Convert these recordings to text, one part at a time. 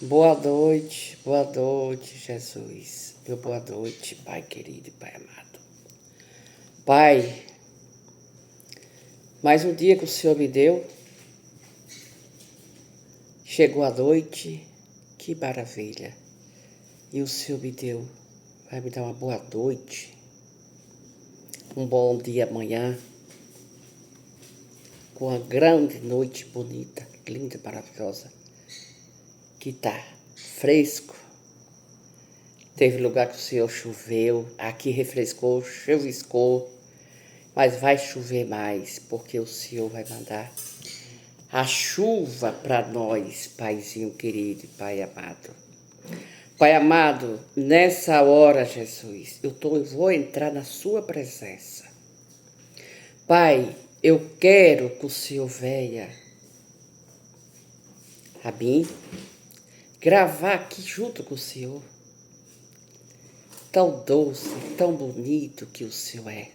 Boa noite, Jesus. Meu boa noite, Pai querido e Pai amado. Pai, mais um dia que o Senhor me deu, chegou a noite, que maravilha. E o Senhor me deu, vai me dar uma boa noite, um bom dia amanhã, com uma grande noite bonita, linda, maravilhosa, que tá fresco. Teve lugar que o Senhor choveu, aqui refrescou, chuviscou, mas vai chover mais, porque o Senhor vai mandar a chuva para nós, Paizinho querido e Pai amado. Pai amado, nessa hora, Jesus, eu vou entrar na sua presença. Pai, eu quero que o Senhor venha a mim gravar aqui junto com o Senhor. Tão doce, tão bonito que o Senhor é.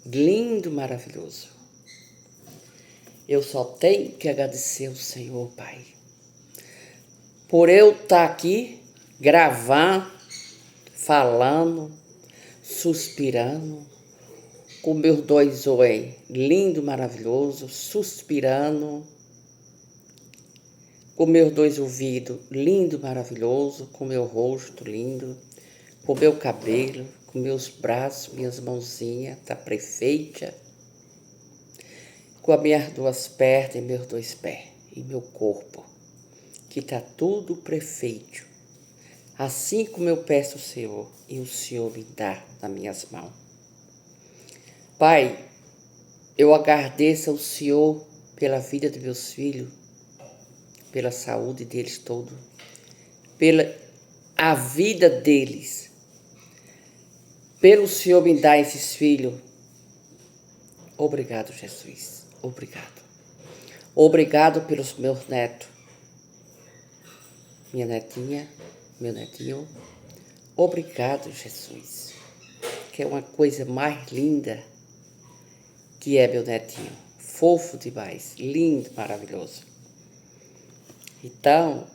Lindo, maravilhoso. Eu só tenho que agradecer ao Senhor, Pai, por eu estar aqui gravando, falando, suspirando, com meus dois olhos lindo, maravilhoso, suspirando, com meus dois ouvidos lindo, maravilhoso, com meu rosto lindo, com meu cabelo, com meus braços, minhas mãozinhas, tá perfeita, com as minhas duas pernas e meus dois pés e meu corpo, que tá tudo perfeito, assim como eu peço ao Senhor e o Senhor me dá nas minhas mãos. Pai, eu agradeço ao Senhor pela vida de meus filhos, pela saúde deles todo, pela a vida deles, pelo Senhor me dar esses filhos. Obrigado, Jesus. Obrigado. Obrigado pelos meus netos, minha netinha, meu netinho. Obrigado, Jesus, que é uma coisa mais linda que é meu netinho. Fofo demais, lindo, maravilhoso. Então,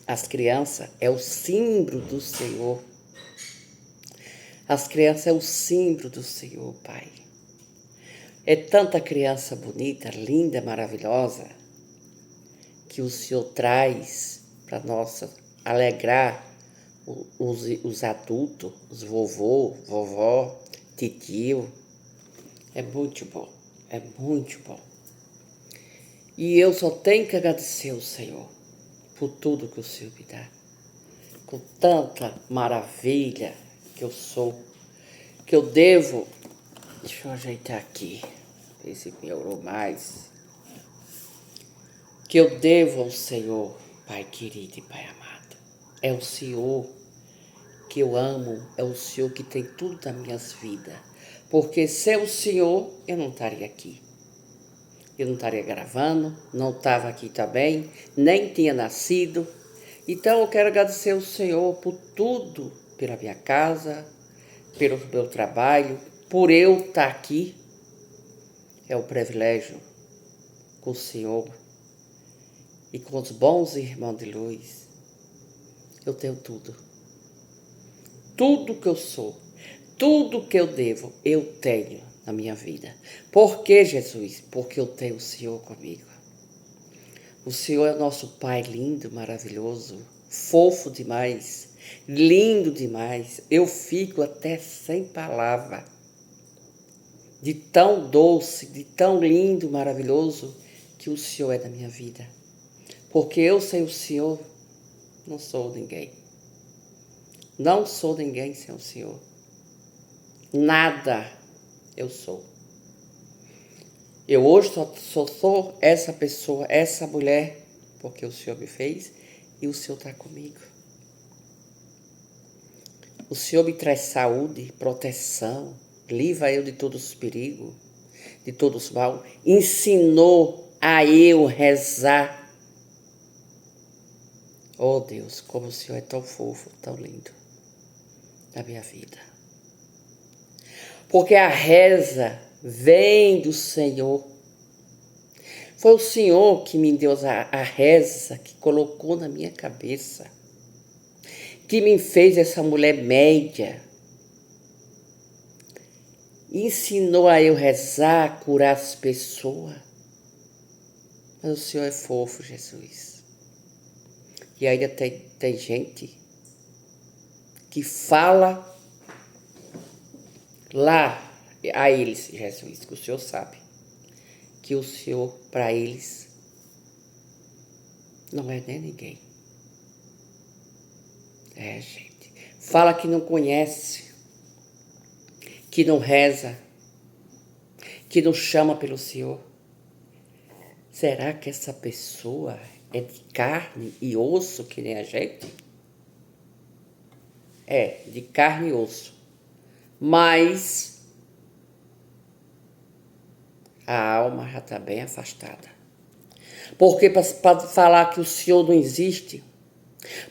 as crianças é o símbolo do Senhor. As crianças é o símbolo do Senhor, Pai. É tanta criança bonita, linda, maravilhosa, que o Senhor traz para nós alegrar os adultos, os vovô, vovó, titio. É muito bom, é muito bom. E eu só tenho que agradecer ao Senhor por tudo que o Senhor me dá. Com tanta maravilha que eu sou, que eu devo. Deixa eu ajeitar aqui, ver se melhorou mais. Que eu devo ao Senhor, Pai querido e Pai amado. É o Senhor que eu amo, é o Senhor que tem tudo das minhas vidas. Porque sem o Senhor, eu não estaria aqui. Eu não estaria gravando, não estava aqui também, nem tinha nascido. Então eu quero agradecer ao Senhor por tudo, pela minha casa, pelo meu trabalho, por eu estar aqui. É um privilégio com o Senhor e com os bons irmãos de luz. Eu tenho tudo. Tudo que eu sou, tudo que eu devo, eu tenho na minha vida. Por que, Jesus? Porque eu tenho o Senhor comigo. O Senhor é o nosso Pai lindo, maravilhoso, fofo demais, lindo demais. Eu fico até sem palavra. De tão doce, de tão lindo, maravilhoso que o Senhor é da minha vida. Porque eu sem o Senhor não sou ninguém. Não sou ninguém sem o Senhor. Nada eu sou. Eu hoje só sou essa pessoa, essa mulher, porque o Senhor me fez e o Senhor está comigo. O Senhor me traz saúde, proteção, livra eu de todos os perigos, de todos os mal. Ensinou a eu rezar. Oh Deus, como o Senhor é tão fofo, tão lindo na minha vida. Porque a reza vem do Senhor. Foi o Senhor que me deu a reza, que colocou na minha cabeça, que me fez essa mulher média, ensinou a eu rezar, curar as pessoas. Mas o Senhor é fofo, Jesus. E ainda tem gente que fala lá a eles, Jesus, que o Senhor sabe, que o Senhor, para eles, não é nem ninguém. É, gente. Fala que não conhece, que não reza, que não chama pelo Senhor. Será que essa pessoa é de carne e osso que nem a gente? É, de carne e osso. Mas a alma já está bem afastada. Porque para falar que o Senhor não existe,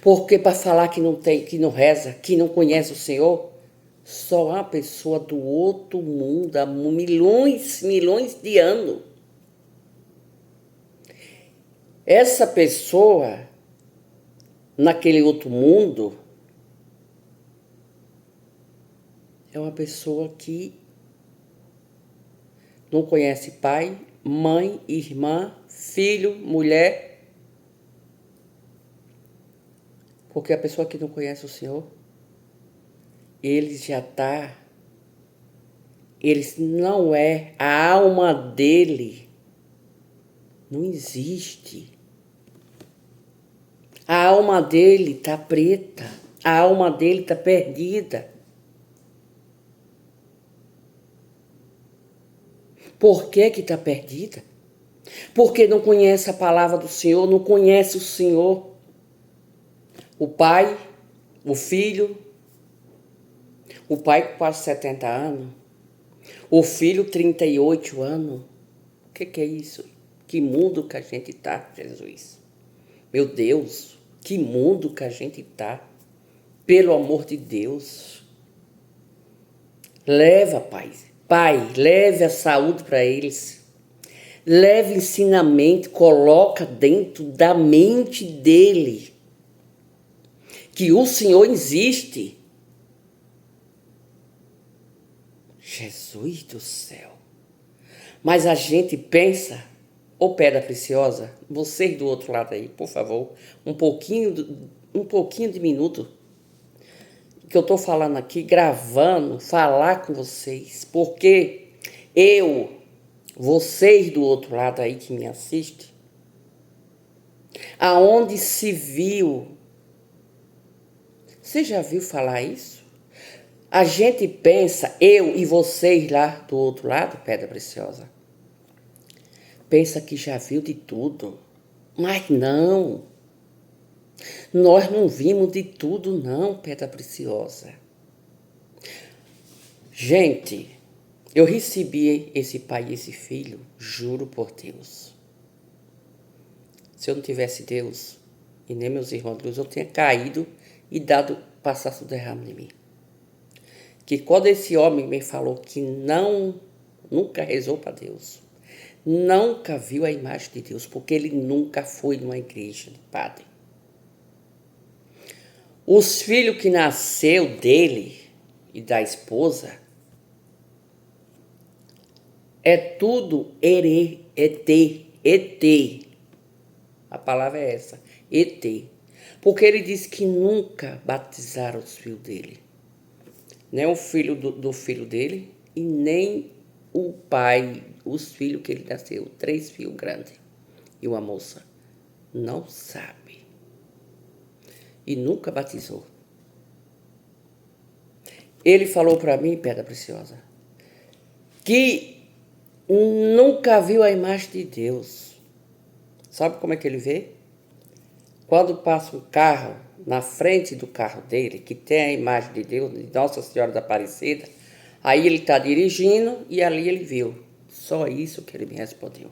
porque para falar que não tem, que não reza, que não conhece o Senhor, só uma pessoa do outro mundo há milhões de anos. Essa pessoa, naquele outro mundo, é uma pessoa que não conhece pai, mãe, irmã, filho, mulher. Porque a pessoa que não conhece o Senhor, ele não é, a alma dele não existe. A alma dele está preta, a alma dele está perdida. Por que está perdida? Porque não conhece a palavra do Senhor, não conhece o Senhor. O pai, o filho, o pai com quase 70 anos, o filho 38 anos. O que é isso? Que mundo que a gente está, Jesus? Meu Deus, que mundo que a gente está. Pelo amor de Deus. Leva, pai. Pai, leve a saúde para eles. Leve ensinamento, coloca dentro da mente dele que o Senhor existe. Jesus do céu. Mas a gente pensa, ô pedra preciosa, vocês do outro lado aí, por favor, um pouquinho de minuto que eu estou falando aqui, gravando, falar com vocês, porque vocês do outro lado aí que me assistem, aonde se viu, você já viu falar isso? A gente pensa, eu e vocês lá do outro lado, pedra preciosa, pensa que já viu de tudo, mas não. Nós não vimos de tudo não, pedra preciosa. Gente, eu recebi esse pai e esse filho, juro por Deus. Se eu não tivesse Deus e nem meus irmãos de Deus, eu tinha caído e passasse o derrame em mim. Que quando esse homem me falou que nunca rezou para Deus, nunca viu a imagem de Deus, porque ele nunca foi numa igreja de padre. Os filhos que nasceu dele e da esposa é tudo ET. A palavra é essa, ET. Porque ele disse que nunca batizaram os filhos dele. Nem o filho do filho dele e nem o pai, os filhos que ele nasceu, 3 filhos grandes e uma moça. Não sabe. E nunca batizou. Ele falou para mim, pedra preciosa, que nunca viu a imagem de Deus. Sabe como é que ele vê? Quando passa um carro na frente do carro dele, que tem a imagem de Deus, de Nossa Senhora da Aparecida, aí ele está dirigindo e ali ele viu. Só isso que ele me respondeu.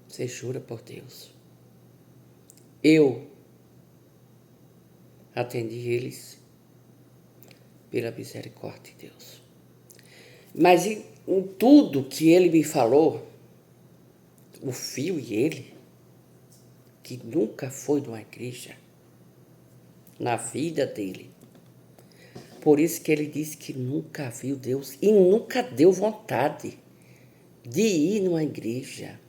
Você jura por Deus? Eu, atendi eles pela misericórdia de Deus. Mas em tudo que ele me falou, o filho e ele, que nunca foi numa igreja, na vida dele. Por isso que ele disse que nunca viu Deus e nunca deu vontade de ir numa igreja.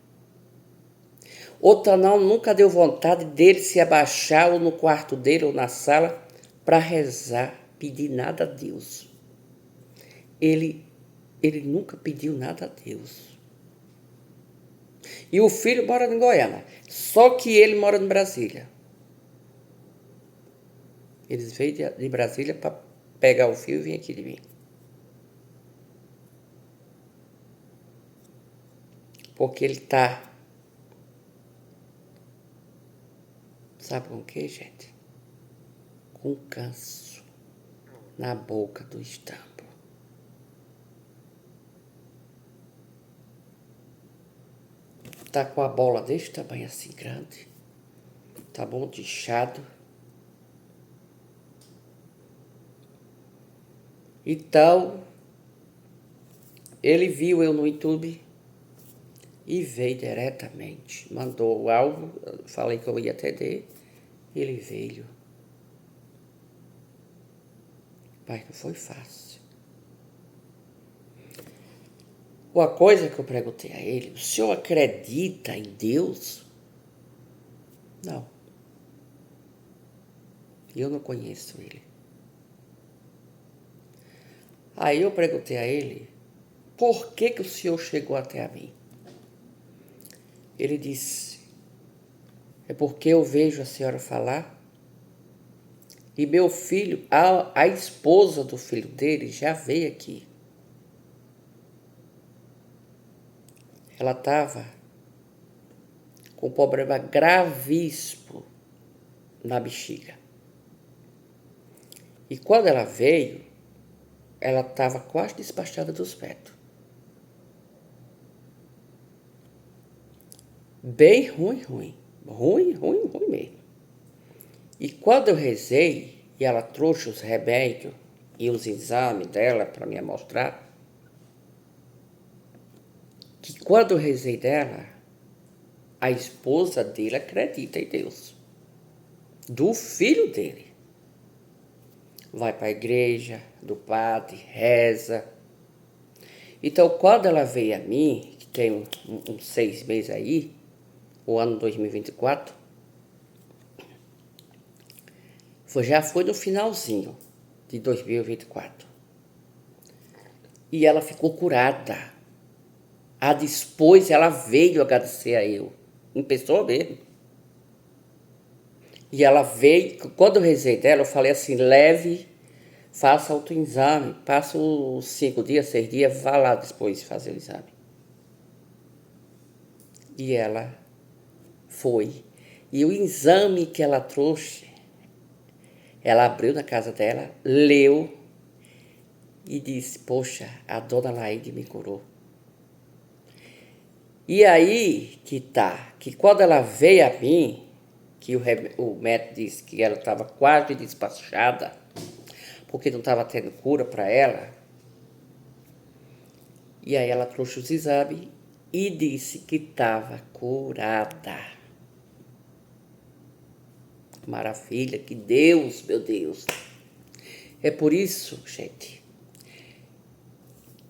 Outra não, nunca deu vontade dele se abaixar ou no quarto dele ou na sala para rezar, pedir nada a Deus. Ele nunca pediu nada a Deus. E o filho mora em Goiânia, só que ele mora em Brasília. Eles veio de Brasília para pegar o filho e vir aqui de mim. Porque ele tá, sabe com o que, gente? Com câncer na boca do estampo. Tá com a bola desse tamanho assim grande. Tá bom, de inchado. Então, ele viu eu no YouTube e veio diretamente. Mandou algo, falei que eu ia atender, ele veio. Mas não foi fácil. Uma coisa que eu perguntei a ele, o senhor acredita em Deus? Não. Eu não conheço ele. Aí eu perguntei a ele, por que o senhor chegou até a mim? Ele disse, é porque eu vejo a senhora falar e meu filho, a esposa do filho dele já veio aqui. Ela estava com um problema gravíssimo na bexiga. E quando ela veio, ela estava quase despachada dos petos. Bem ruim. Ruim mesmo. E quando eu rezei, e ela trouxe os remédios e os exames dela para me mostrar, que quando eu rezei dela, a esposa dele acredita em Deus. Do filho dele. Vai para a igreja, do padre, reza. Então, quando ela veio a mim, que tem uns 6 meses aí, o ano 2024, já foi no finalzinho de 2024. E ela ficou curada. Depois ela veio agradecer a eu, em pessoa mesmo. E ela veio, quando eu rezei dela, eu falei assim, leve, faça autoexame, passa os 5 dias, 6 dias, vá lá depois fazer o exame. E ela foi. E o exame que ela trouxe, ela abriu na casa dela, leu e disse, poxa, a dona Laide me curou. E aí que quando ela veio a mim, que o médico disse que ela estava quase despachada, porque não estava tendo cura para ela. E aí ela trouxe os exames e disse que estava curada. Maravilha, que Deus, meu Deus. É por isso, gente,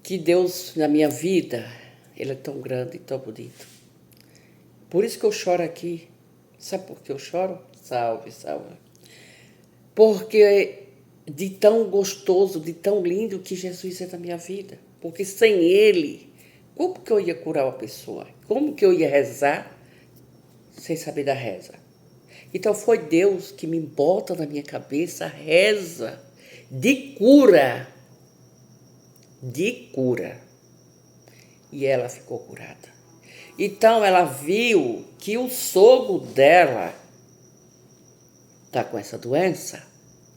que Deus na minha vida, Ele é tão grande e tão bonito. Por isso que eu choro aqui. Sabe por que eu choro? Salve. Porque de tão gostoso, de tão lindo que Jesus é na minha vida. Porque sem Ele, como que eu ia curar uma pessoa? Como que eu ia rezar sem saber da reza? Então foi Deus que me bota na minha cabeça a reza de cura. De cura. E ela ficou curada. Então ela viu que o sogro dela está com essa doença,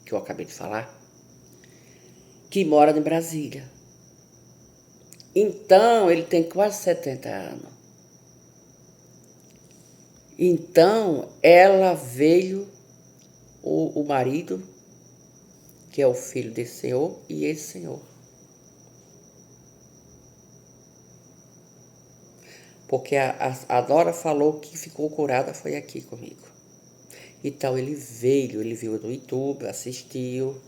que eu acabei de falar, que mora em Brasília. Então ele tem quase 70 anos. Então ela veio o marido, que é o filho desse senhor, e esse senhor. Porque a Dora falou que ficou curada foi aqui comigo. Então ele viu no YouTube, assistiu,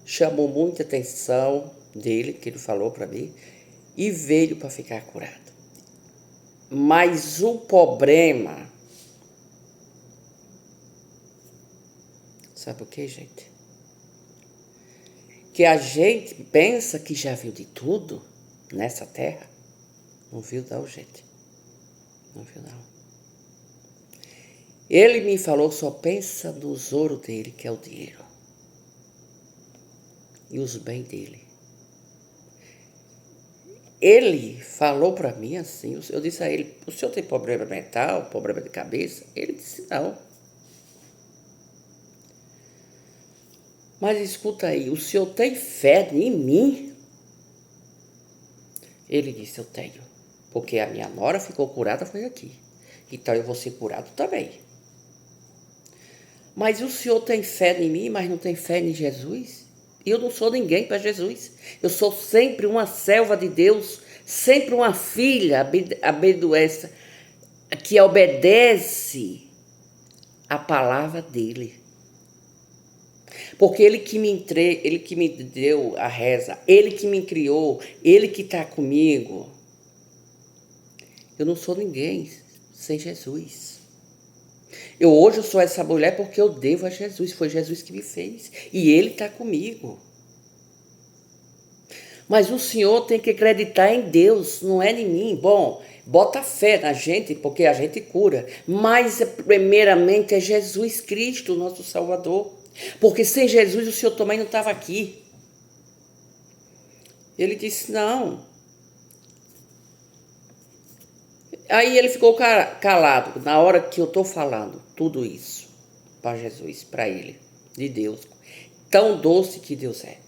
chamou muita atenção dele, que ele falou para mim, e veio para ficar curado. Mas o problema, sabe o que, gente? Que a gente pensa que já viu de tudo nessa terra. Não viu não, gente. Não viu não. Ele me falou, só pensa nos ouro dele, que é o dinheiro. E os bens dele. Ele falou para mim assim, eu disse a ele, o senhor tem problema mental, problema de cabeça? Ele disse, não. Mas escuta aí, o senhor tem fé em mim? Ele disse, eu tenho. Porque a minha nora ficou curada, foi aqui. Então eu vou ser curado também. Mas o senhor tem fé em mim, mas não tem fé em Jesus? E eu não sou ninguém para Jesus. Eu sou sempre uma serva de Deus, sempre uma filha abençoada, que obedece a palavra dele. Porque ele que me deu a reza, ele que me criou, ele que está comigo. Eu não sou ninguém sem Jesus. Hoje eu sou essa mulher porque eu devo a Jesus. Foi Jesus que me fez. E ele está comigo. Mas o senhor tem que acreditar em Deus, não é em mim. Bom, bota fé na gente, porque a gente cura. Mas primeiramente é Jesus Cristo, nosso Salvador. Porque sem Jesus o senhor também não estava aqui. Ele disse, não. Aí ele ficou calado na hora que eu estou falando tudo isso para Jesus, para ele, de Deus. Tão doce que Deus é.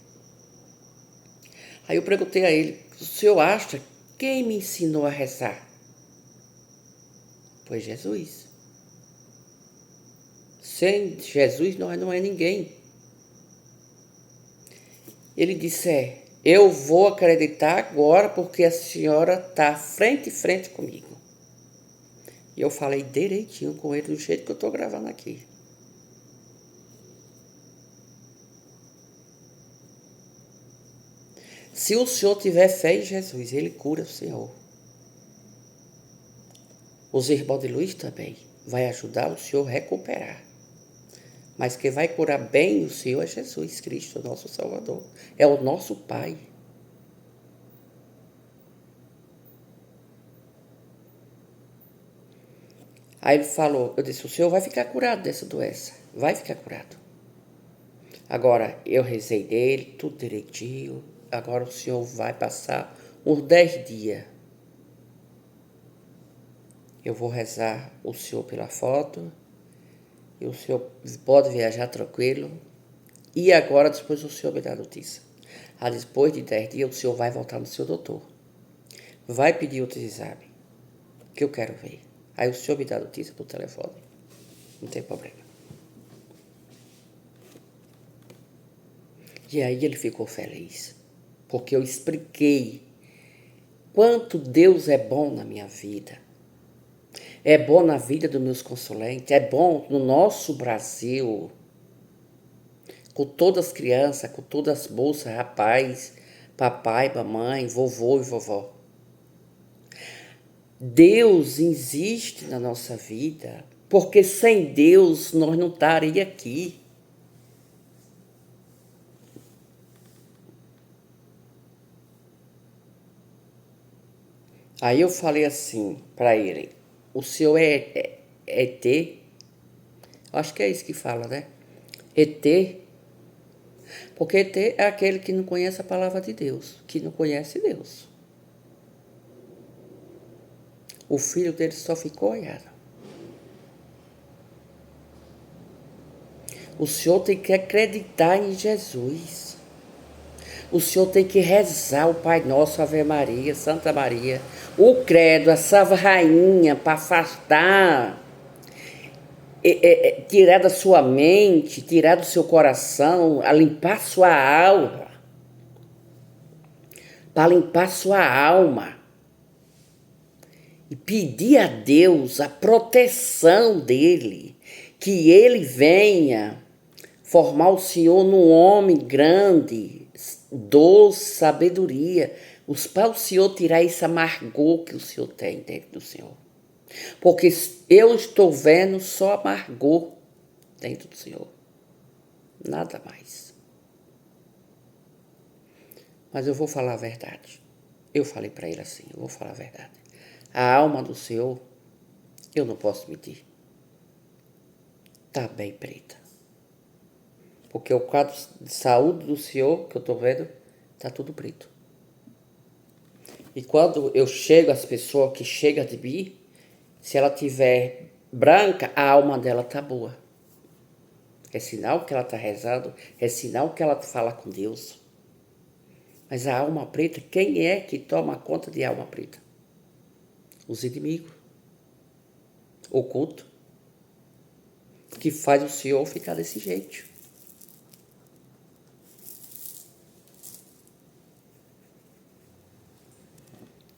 Aí eu perguntei a ele, o senhor acha quem me ensinou a rezar? Foi Jesus. Sem Jesus nós não é ninguém. Ele disse, eu vou acreditar agora porque a senhora está frente a frente comigo. E eu falei direitinho com ele do jeito que eu estou gravando aqui. Se o senhor tiver fé em Jesus, ele cura o senhor. Os irmãos de luz também vai ajudar o senhor a recuperar. Mas quem vai curar bem o senhor é Jesus Cristo, nosso Salvador. É o nosso Pai. Aí ele falou, eu disse, o senhor vai ficar curado dessa doença. Vai ficar curado. Agora, eu rezei dele, tudo direitinho. Agora o senhor vai passar uns 10 dias. Eu vou rezar o senhor pela foto. E o senhor pode viajar tranquilo. E agora, depois o senhor me dá a notícia. Depois de 10 dias, o senhor vai voltar no seu doutor. Vai pedir outros exames. Que eu quero ver. Aí o senhor me dá a notícia por telefone. Não tem problema. E aí ele ficou feliz. Porque eu expliquei quanto Deus é bom na minha vida. É bom na vida dos meus consulentes. É bom no nosso Brasil. Com todas as crianças, com todas as moças, rapaz, papai, mamãe, vovô e vovó. Deus existe na nossa vida, porque sem Deus nós não estaríamos aqui. Aí eu falei assim para ele, o senhor é ET? Acho que é isso que fala, né? ET? Porque ET é aquele que não conhece a palavra de Deus, que não conhece Deus. O filho dele só ficou olhando. O senhor tem que acreditar em Jesus. O senhor tem que rezar o Pai Nosso, Ave Maria, Santa Maria, o credo, a Salve Rainha, para afastar tirar da sua mente, tirar do seu coração, a limpar sua alma, para limpar sua alma e pedir a Deus a proteção dele, que ele venha formar o Senhor num homem grande, doce, sabedoria, para o Senhor tirar esse amargor que o Senhor tem dentro do Senhor. Porque eu estou vendo só amargor dentro do Senhor. Nada mais. Mas eu vou falar a verdade. Eu falei para ele assim, eu vou falar a verdade. A alma do Senhor, eu não posso mentir. Está bem preta. Porque o quadro de saúde do Senhor, que eu estou vendo, está tudo preto. E quando eu chego, as pessoas que chegam de mim, se ela tiver branca, a alma dela está boa. É sinal que ela está rezando, é sinal que ela fala com Deus. Mas a alma preta, quem é que toma conta de alma preta? Os inimigos. Oculto. Que faz o Senhor ficar desse jeito.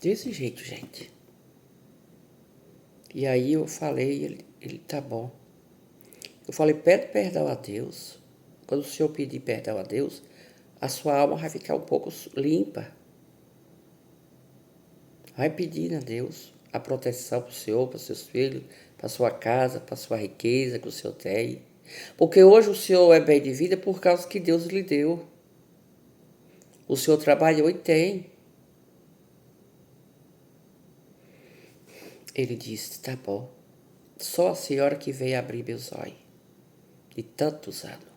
Desse jeito, gente. E aí eu falei, ele tá bom. Eu falei, pede perdão a Deus. Quando o Senhor pedir perdão a Deus, a sua alma vai ficar um pouco limpa. Vai pedir a Deus a proteção para o Senhor, para os seus filhos, para a sua casa, para a sua riqueza que o Senhor tem. Porque hoje o Senhor é bem de vida por causa que Deus lhe deu. O Senhor trabalhou e tem. Ele disse, tá bom. Só a senhora que veio abrir meus olhos. De tantos anos.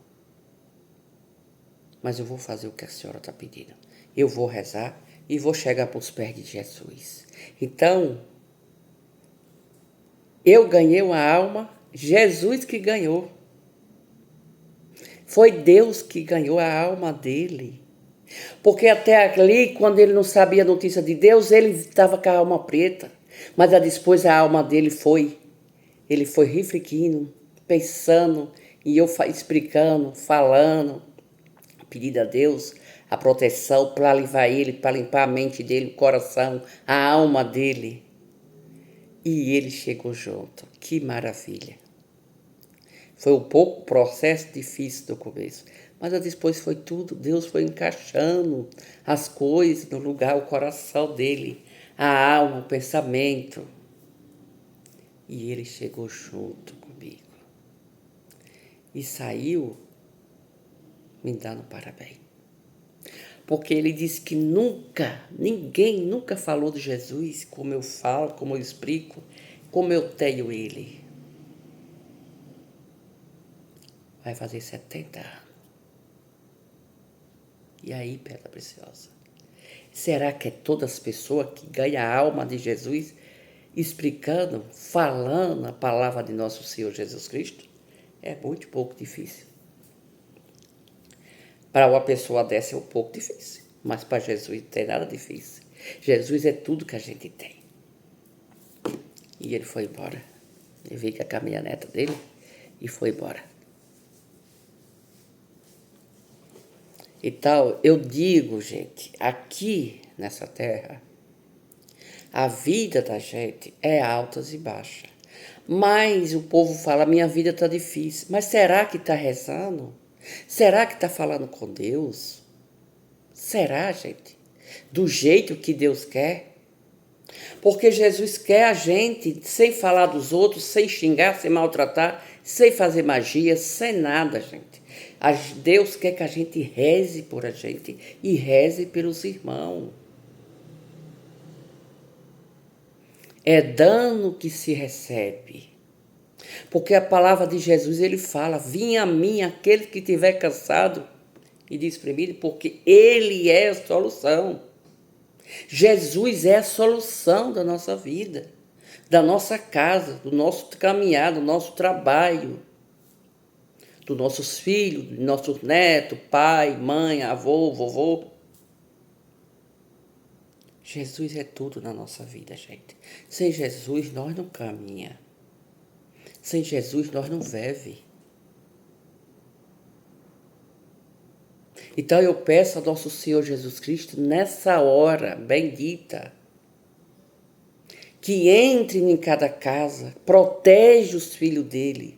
Mas eu vou fazer o que a senhora está pedindo. Eu vou rezar e vou chegar para os pés de Jesus. Então, eu ganhei uma alma, Jesus que ganhou. Foi Deus que ganhou a alma dele. Porque até ali, quando ele não sabia a notícia de Deus, ele estava com a alma preta. Mas depois a alma dele ele foi refletindo, pensando, e eu explicando, falando, pedindo a Deus a proteção para livrar ele, para limpar a mente dele, o coração, a alma dele. E ele chegou junto. Que maravilha. Foi um pouco processo difícil do começo, mas depois foi tudo, Deus foi encaixando as coisas no lugar, o coração dele, a alma, o pensamento. E ele chegou junto comigo. E saiu me dando parabéns. Porque ele disse que ninguém nunca falou de Jesus como eu falo, como eu explico, como eu tenho ele. Vai fazer 70 anos. E aí, pedra preciosa? Será que é todas as pessoas que ganham a alma de Jesus explicando, falando a palavra de nosso Senhor Jesus Cristo? É muito pouco difícil. Para uma pessoa dessa é um pouco difícil, mas para Jesus não tem nada difícil. Jesus é tudo que a gente tem. E ele foi embora. Ele veio com a caminhoneta dele e foi embora. Então, eu digo, gente, aqui nessa terra, a vida da gente é altas e baixas. Mas o povo fala, minha vida está difícil. Mas será que está rezando? Será que está falando com Deus? Será, gente? Do jeito que Deus quer? Porque Jesus quer a gente sem falar dos outros, sem xingar, sem maltratar, sem fazer magia, sem nada, gente. Deus quer que a gente reze por a gente e reze pelos irmãos. É dano que se recebe. Porque a palavra de Jesus, ele fala, vinha a mim aquele que estiver cansado e despremido, porque ele é a solução. Jesus é a solução da nossa vida, da nossa casa, do nosso caminhar, do nosso trabalho, dos nossos filhos, dos nossos netos, pai, mãe, avô, vovô. Jesus é tudo na nossa vida, gente. Sem Jesus, nós não caminhamos. Sem Jesus nós não vive. Então eu peço ao nosso Senhor Jesus Cristo, nessa hora bendita, que entre em cada casa, protege os filhos dele,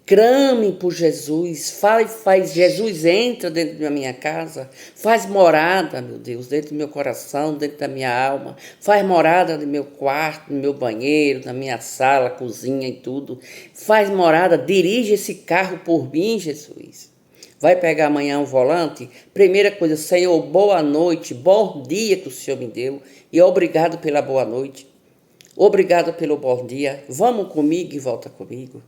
clame por Jesus, faz Jesus entra dentro da minha casa, faz morada, meu Deus, dentro do meu coração, dentro da minha alma, faz morada no meu quarto, no meu banheiro, na minha sala, cozinha e tudo, faz morada, dirige esse carro por mim, Jesus. Vai pegar amanhã o volante? Primeira coisa, Senhor, boa noite, bom dia que o Senhor me deu e obrigado pela boa noite. Obrigado pelo bom dia. Vamos comigo e volta comigo.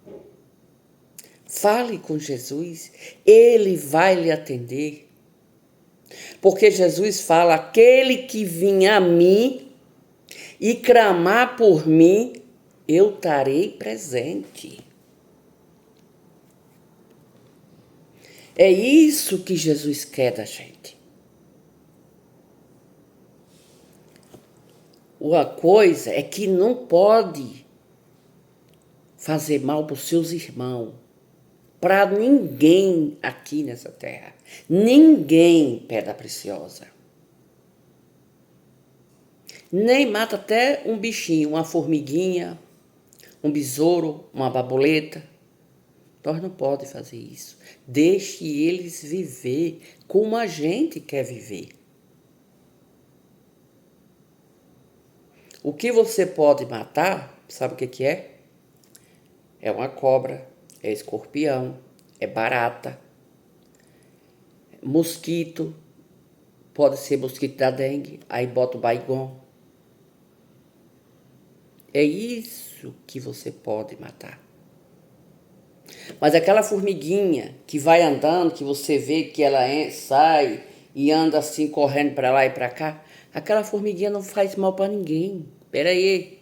Fale com Jesus, Ele vai lhe atender. Porque Jesus fala, aquele que vinha a mim e clamar por mim, eu estarei presente. É isso que Jesus quer da gente. Uma coisa é que não pode fazer mal para os seus irmãos, para ninguém aqui nessa terra. Ninguém, pedra preciosa. Nem mata até um bichinho, uma formiguinha, um besouro, uma borboleta. Nós não podemos fazer isso. Deixe eles viver como a gente quer viver. O que você pode matar, sabe o que é? É uma cobra, é escorpião, é barata, mosquito, pode ser mosquito da dengue, aí bota o Baygon. É isso que você pode matar. Mas aquela formiguinha que vai andando, que você vê que ela sai e anda assim correndo para lá e para cá, aquela formiguinha não faz mal para ninguém. Espera aí.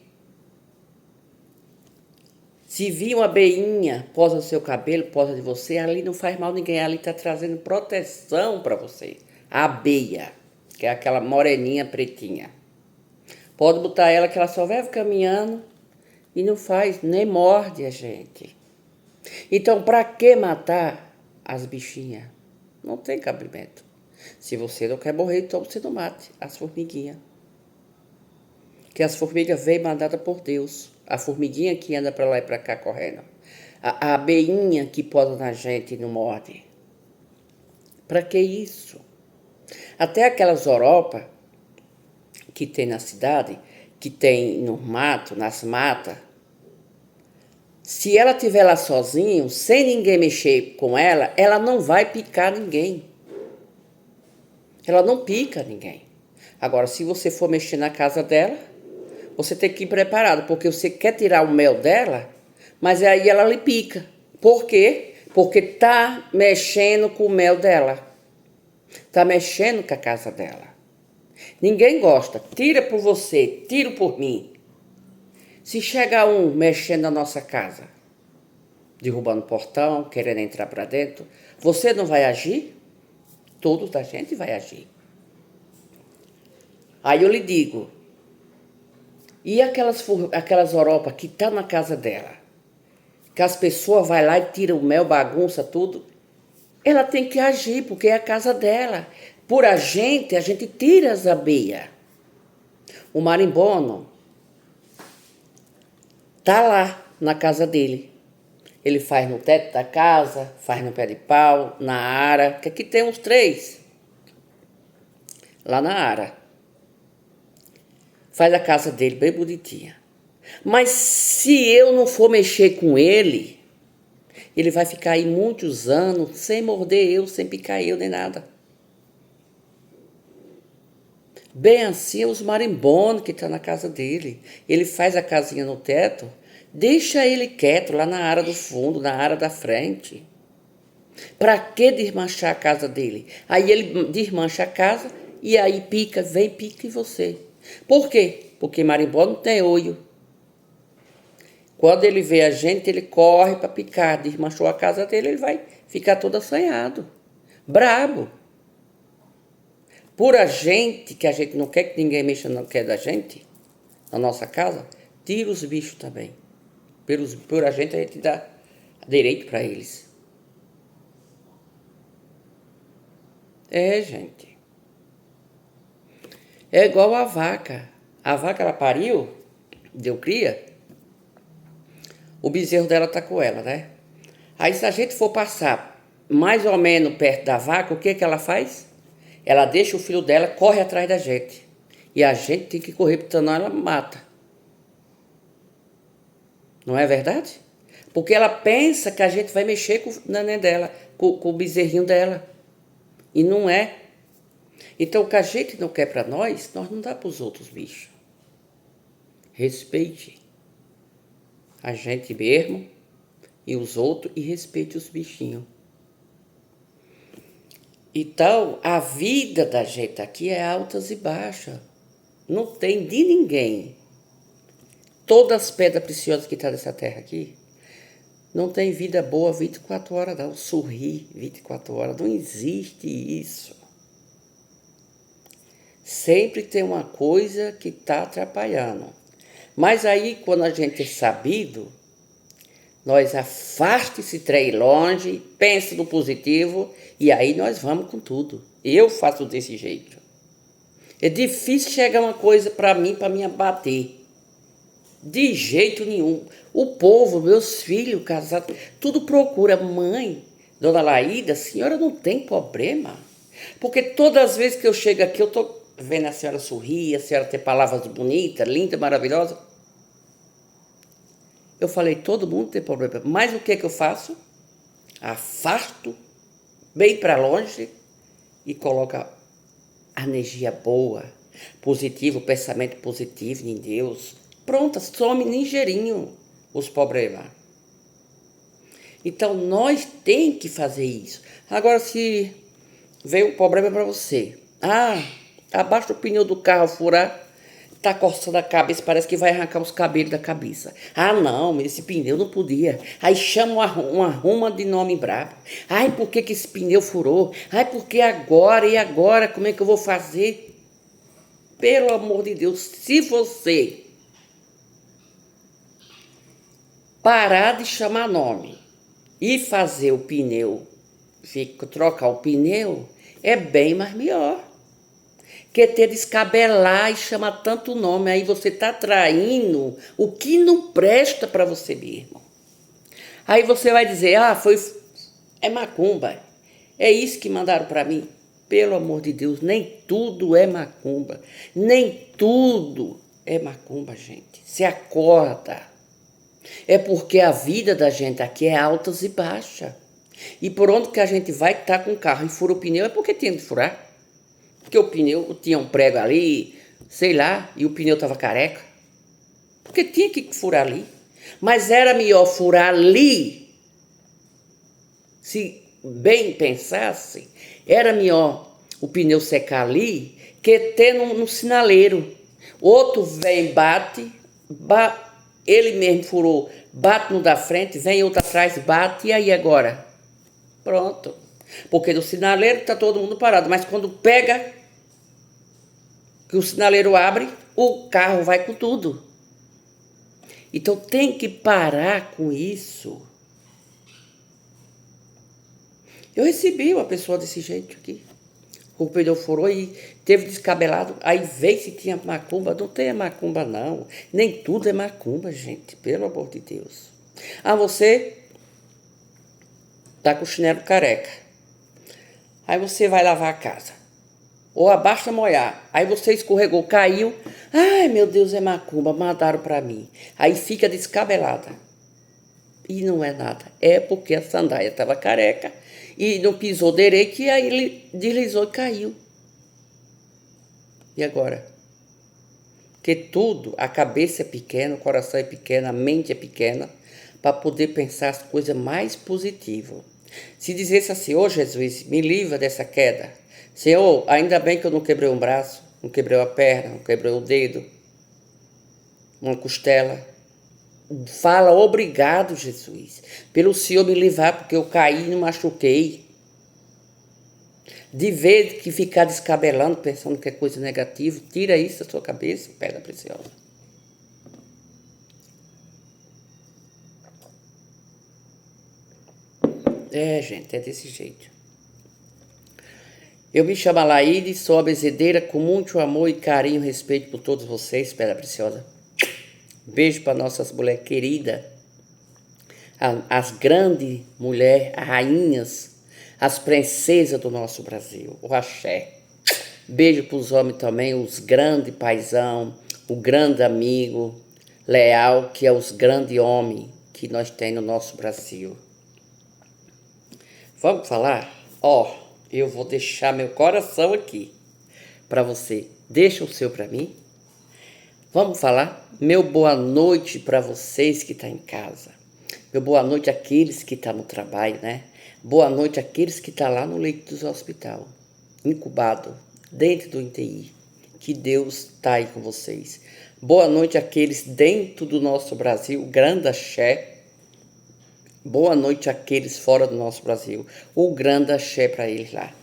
Se vir uma abelhinha, posa no seu cabelo, posa de você, ali não faz mal a ninguém, ali está trazendo proteção para você. A abelha, que é aquela moreninha pretinha. Pode botar ela que ela só vai caminhando e não faz, nem morde a gente. Então, para que matar as bichinhas? Não tem cabimento. Se você não quer morrer, então você não mate as formiguinhas. Que as formigas vêm mandadas por Deus. A formiguinha que anda para lá e para cá correndo. A abelhinha que posa na gente e não morde. Para que isso? Até aquelas oropas que tem na cidade, que tem no mato, nas matas, se ela estiver lá sozinha, sem ninguém mexer com ela, ela não vai picar ninguém. Ela não pica ninguém. Agora, se você for mexer na casa dela, você tem que ir preparado, porque você quer tirar o mel dela, mas aí ela lhe pica. Por quê? Porque tá mexendo com o mel dela. Tá mexendo com a casa dela. Ninguém gosta. Tira por você, tira por mim. Se chega um mexendo na nossa casa, derrubando o portão, querendo entrar para dentro, você não vai agir? Todos a gente vai agir. Aí eu lhe digo, e aquelas oropas que tá na casa dela, que as pessoas vai lá e tiram o mel, bagunça tudo, ela tem que agir, porque é a casa dela. Por a gente tira as abelhas. O marimbondo tá lá na casa dele. Ele faz no teto da casa, faz no pé de pau, na ara, que aqui tem uns 3. Lá na ara. Faz a casa dele bem bonitinha. Mas se eu não for mexer com ele, ele vai ficar aí muitos anos sem morder eu, sem picar eu, nem nada. Bem assim os marimbondos que estão na casa dele. Ele faz a casinha no teto, deixa ele quieto lá na área do fundo, na área da frente. Para que desmanchar a casa dele? Aí ele desmancha a casa e aí pica, vem pica em você. Por quê? Porque marimbondo não tem olho. Quando ele vê a gente, ele corre para picar. Desmanchou a casa dele, ele vai ficar todo assanhado. Brabo. Por a gente, que a gente não quer que ninguém mexa no que é da gente, na nossa casa, tira os bichos também. Por a gente dá direito para eles. É, gente. É igual a vaca. A vaca, ela pariu, deu cria, o bezerro dela tá com ela, né? Aí se a gente for passar mais ou menos perto da vaca, o que que ela faz? Ela deixa o filho dela, corre atrás da gente. E a gente tem que correr, porque senão ela mata. Não é verdade? Porque ela pensa que a gente vai mexer com o neném dela, com o bezerrinho dela. E não é. Então o que a gente não quer para nós não dá para os outros bichos. Respeite a gente mesmo e os outros e respeite os bichinhos. Então, a vida da gente aqui é altas e baixas. Não tem de ninguém. Todas as pedras preciosas que estão nessa terra aqui, não tem vida boa 24 horas, não. Sorrir 24 horas, não existe isso. Sempre tem uma coisa que está atrapalhando. Mas aí, quando a gente é sabido, nós afasta esse trem longe, pensa no positivo e aí nós vamos com tudo. Eu faço desse jeito. É difícil chegar uma coisa para mim abater. De jeito nenhum. O povo, meus filhos casados, tudo procura. Mãe, dona Laída, a senhora não tem problema? Porque todas as vezes que eu chego aqui, eu estou vendo a senhora sorrir, a senhora ter palavras bonitas, linda, maravilhosa. Eu falei, todo mundo tem problema. Mas o que eu faço? Afasto bem para longe e coloco a energia boa, positivo, pensamento positivo em Deus. Pronto, some ligeirinho os problemas. Então, nós tem que fazer isso. Agora, se veio um problema para você. Abaixa o pneu do carro, furar, tá coçando a cabeça, parece que vai arrancar os cabelos da cabeça. Não, esse pneu não podia. Aí chama uma ruma de nome brabo. Por que esse pneu furou? Porque agora, e agora, como é que eu vou fazer? Pelo amor de Deus, se você parar de chamar nome e fazer o pneu, trocar o pneu, é bem mais melhor. Que ter descabelar e chamar tanto nome, aí você está atraindo o que não presta para você mesmo. Aí você vai dizer, é macumba, é isso que mandaram para mim. Pelo amor de Deus, nem tudo é macumba, nem tudo é macumba, gente. Se acorda. É porque a vida da gente aqui é altas e baixas. E por onde que a gente vai estar com o carro e fura o pneu, é porque tem que furar. Porque o pneu tinha um prego ali, sei lá, e o pneu estava careca. Porque tinha que furar ali. Mas era melhor furar ali, se bem pensasse, era melhor o pneu secar ali, que ter no sinaleiro. Outro vem, bate, ele mesmo furou, bate no da frente, vem outro atrás, bate, e aí agora? Pronto. Porque no sinaleiro está todo mundo parado, mas quando pega, que o sinaleiro abre, o carro vai com tudo. Então tem que parar com isso. Eu recebi uma pessoa desse jeito aqui. O pneu furou e teve descabelado. Aí veio se tinha macumba. Não tem macumba, não. Nem tudo é macumba, gente. Pelo amor de Deus. Você tá com o chinelo careca. Aí você vai lavar a casa. Ou abaixa molhar. Aí você escorregou, caiu. Ai, meu Deus, é macumba. Mandaram para mim. Aí fica descabelada. E não é nada. É porque a sandália estava careca e não pisou direito e aí ele deslizou e caiu. E agora? Porque tudo, a cabeça é pequena, o coração é pequeno, a mente é pequena, para poder pensar as coisas mais positivas. Se dissesse assim, Jesus, me livra dessa queda. Senhor, ainda bem que eu não quebrei um braço, não quebrei a perna, não quebrei o dedo, uma costela. Fala, obrigado, Jesus, pelo Senhor me livrar, porque eu caí e não machuquei. De vez que ficar descabelando, pensando que é coisa negativa, tira isso da sua cabeça, pedra preciosa. É, gente, é desse jeito. Eu me chamo Alaide, sou a benzedeira com muito amor e carinho e respeito por todos vocês, Pedra Preciosa. Beijo para nossas mulheres queridas, as grandes mulheres, as rainhas, as princesas do nosso Brasil, o axé. Beijo para os homens também, os grandes paizão, o grande amigo leal, que é os grandes homens que nós temos no nosso Brasil. Vamos falar? Eu vou deixar meu coração aqui para você. Deixa o seu para mim. Vamos falar? Meu boa noite para vocês que estão em casa. Meu boa noite àqueles que estão no trabalho, né? Boa noite àqueles que estão lá no leito do hospital, incubado, dentro do UTI. Que Deus está aí com vocês. Boa noite àqueles dentro do nosso Brasil, grande axé. Boa noite àqueles fora do nosso Brasil. O grande axé para eles lá.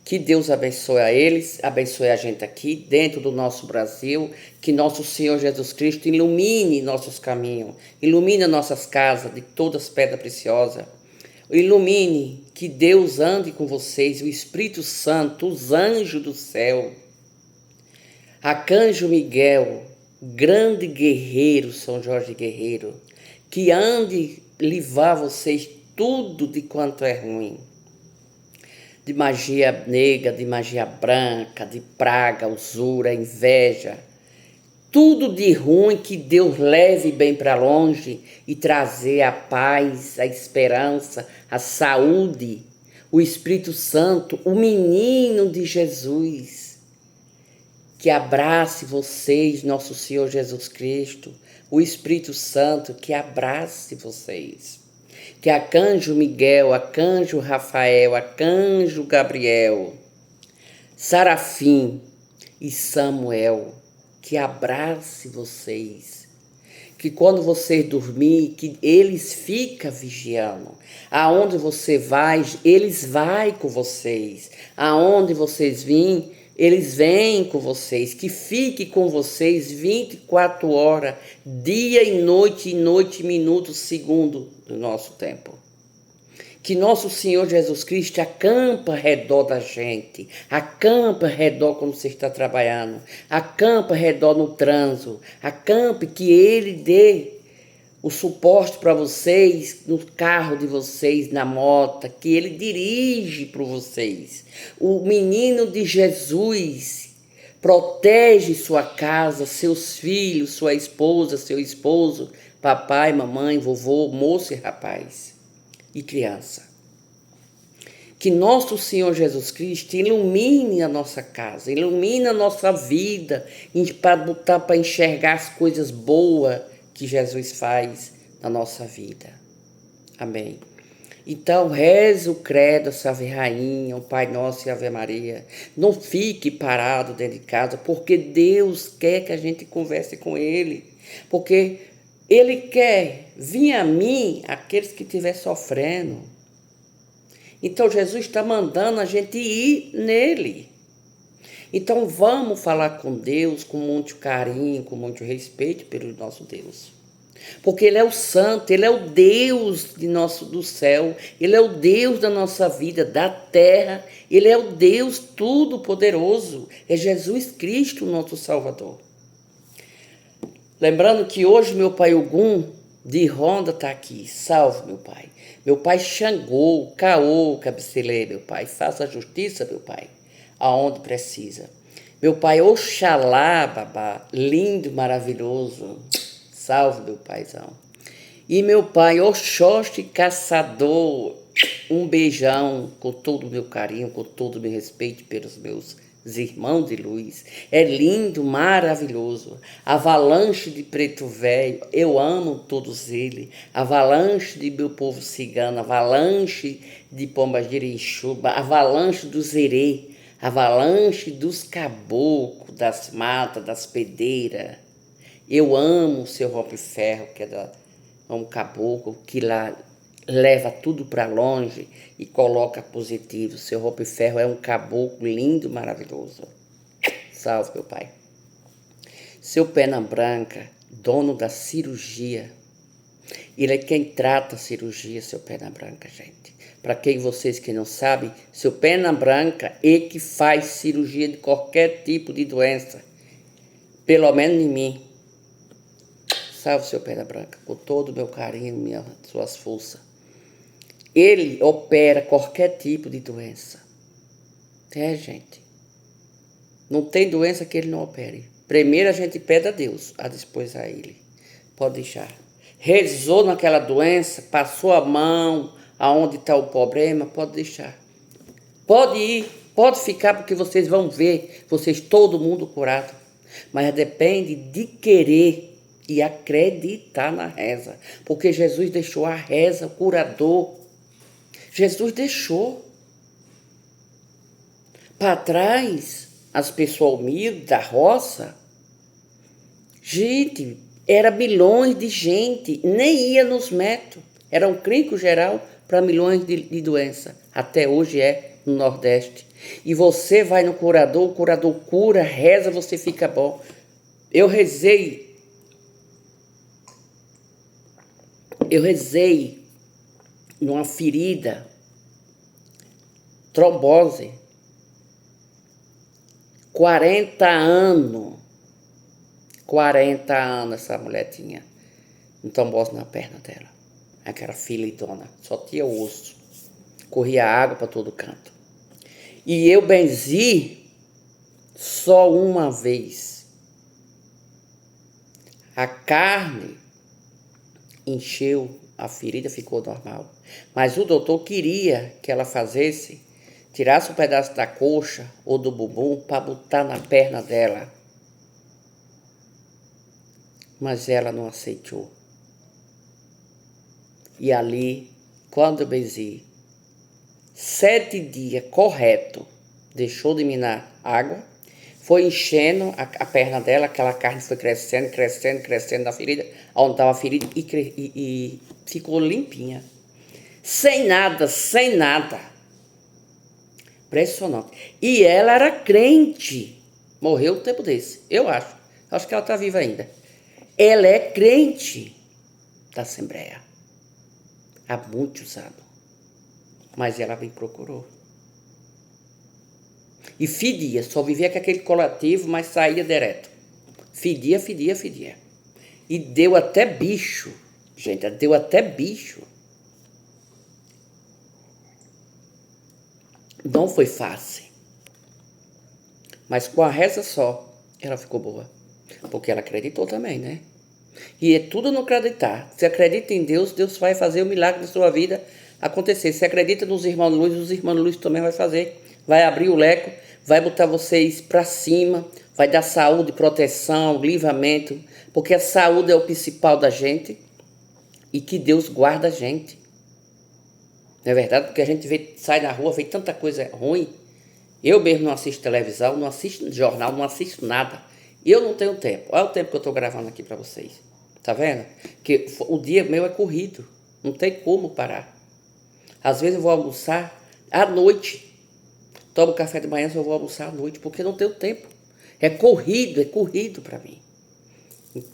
Que Deus abençoe a eles, abençoe a gente aqui, dentro do nosso Brasil. Que nosso Senhor Jesus Cristo ilumine nossos caminhos, ilumine nossas casas de todas as pedras preciosas. Ilumine, que Deus ande com vocês, o Espírito Santo, os anjos do céu. Arcanjo Miguel, grande guerreiro, São Jorge Guerreiro, que ande livrar vocês tudo de quanto é ruim. De magia negra, de magia branca, de praga, usura, inveja. Tudo de ruim que Deus leve bem para longe e trazer a paz, a esperança, a saúde, o Espírito Santo, o menino de Jesus. Que abrace vocês, nosso Senhor Jesus Cristo, o Espírito Santo, que abrace vocês. Que Arcanjo Miguel, Arcanjo Rafael, Arcanjo Gabriel, Sarafim e Samuel, que abrace vocês. Que quando vocês dormir, que eles ficam vigiando. Aonde você vai, eles vão com vocês. Aonde vocês vêm, eles vêm com vocês. Que fique com vocês 24 horas, dia e noite, minuto, segundo do nosso tempo. Que nosso Senhor Jesus Cristo acampa ao redor da gente, acampa ao redor quando você está trabalhando, acampa ao redor no trânsito, acampe, que Ele dê o suporte para vocês no carro de vocês, na moto, que Ele dirige para vocês. O menino de Jesus protege sua casa, seus filhos, sua esposa, seu esposo, papai, mamãe, vovô, moço e rapaz e criança. Que nosso Senhor Jesus Cristo ilumine a nossa casa, ilumine a nossa vida, para botar para enxergar as coisas boas que Jesus faz na nossa vida. Amém. Então, reze o credo, Salve Rainha, o Pai Nosso e Ave Maria. Não fique parado dentro de casa, porque Deus quer que a gente converse com Ele. Porque Ele quer vir a mim aqueles que estiverem sofrendo. Então, Jesus está mandando a gente ir nele. Então, vamos falar com Deus com muito carinho, com muito respeito pelo nosso Deus. Porque Ele é o santo, Ele é o Deus do céu, Ele é o Deus da nossa vida, da terra, Ele é o Deus todo-poderoso, é Jesus Cristo, nosso Salvador. Lembrando que hoje meu pai Ogum de Ronda está aqui, salve meu pai. Meu pai Xangô, Caô, Cabeceleira, meu pai, faça a justiça, meu pai, aonde precisa. Meu pai Oxalá, babá, lindo, maravilhoso. Salve, meu paizão. E meu pai, Oxóssi Caçador, um beijão com todo o meu carinho, com todo o meu respeito pelos meus irmãos de luz. É lindo, maravilhoso. Avalanche de preto velho, eu amo todos eles. Avalanche de meu povo cigano, avalanche de Pombagira e Enxuba, avalanche do Zerê, avalanche dos caboclos, das matas, das pedreiras. Eu amo o seu Rompe Ferro, que é um caboclo que lá leva tudo para longe e coloca positivo. O seu Rompe Ferro é um caboclo lindo, maravilhoso. Salve, meu pai. Seu Pena Branca, dono da cirurgia. Ele é quem trata a cirurgia, seu Pena Branca, gente. Para quem vocês que não sabem, seu Perna Branca é que faz cirurgia de qualquer tipo de doença. Pelo menos em mim. Salve, seu Perna Branca, com todo o meu carinho, suas forças. Ele opera qualquer tipo de doença. É, gente. Não tem doença que ele não opere. Primeiro a gente pede a Deus, a depois a ele. Pode deixar. Rezou naquela doença, passou a mão aonde está o problema, pode deixar. Pode ir, pode ficar, porque vocês vão ver, vocês todo mundo curado. Mas depende de querer e acreditar na reza. Porque Jesus deixou a reza, o curador. Jesus deixou. Para trás, as pessoas humildes da roça, gente, era milhões de gente, nem ia nos métodos. Era um clínico geral para milhões de doenças. Até hoje é no Nordeste. E você vai no curador, o curador cura, reza, você fica bom. Eu rezei numa ferida, trombose, 40 anos essa mulher tinha um trombose na perna dela. Aquela filidona, só tinha o osso, corria água para todo canto. E eu benzi só uma vez. A carne encheu, a ferida ficou normal. Mas o doutor queria que ela tirasse um pedaço da coxa ou do bumbum para botar na perna dela. Mas ela não aceitou. E ali, quando eu benzi, 7 dias correto, deixou de minar água, foi enchendo a perna dela, aquela carne foi crescendo na ferida, onde estava a ferida, e ficou limpinha. Sem nada. Impressionante. E ela era crente. Morreu um tempo desse, eu acho. Acho que ela está viva ainda. Ela é crente da Assembleia. Há muitos anos. Mas ela me procurou. E fedia, só vivia com aquele coletivo, mas saía direto. Fedia. E deu até bicho. Gente, deu até bicho. Não foi fácil. Mas com a reza só, ela ficou boa. Porque ela acreditou também, né? E é tudo não acreditar. Se acredita em Deus, Deus vai fazer o milagre da sua vida acontecer. Se acredita nos irmãos Luz, os irmãos Luz também vai fazer. Vai abrir o leco, vai botar vocês para cima, vai dar saúde, proteção, livramento, porque a saúde é o principal da gente e que Deus guarda a gente. Não é verdade? Porque a gente sai na rua, vê tanta coisa ruim. Eu mesmo não assisto televisão, não assisto jornal, não assisto nada. Eu não tenho tempo. Olha o tempo que eu estou gravando aqui para vocês. Tá vendo? Que o dia meu é corrido. Não tem como parar. Às vezes eu vou almoçar à noite. Tomo café de manhã, só vou almoçar à noite, porque não tenho tempo. É corrido para mim.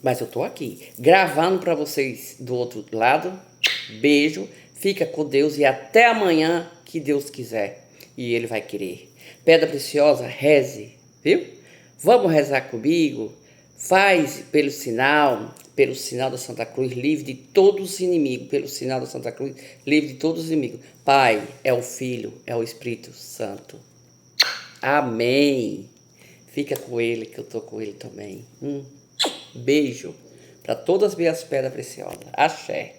Mas eu estou aqui, gravando para vocês do outro lado. Beijo, fica com Deus e até amanhã, que Deus quiser. E Ele vai querer. Pedra preciosa, reze, viu? Vamos rezar comigo? Faz pelo sinal da Santa Cruz, livre de todos os inimigos, pelo sinal da Santa Cruz, livre de todos os inimigos. Pai, é o Filho, é o Espírito Santo. Amém. Fica com Ele, que eu estou com Ele também. Beijo para todas as minhas pedras preciosas. Axé.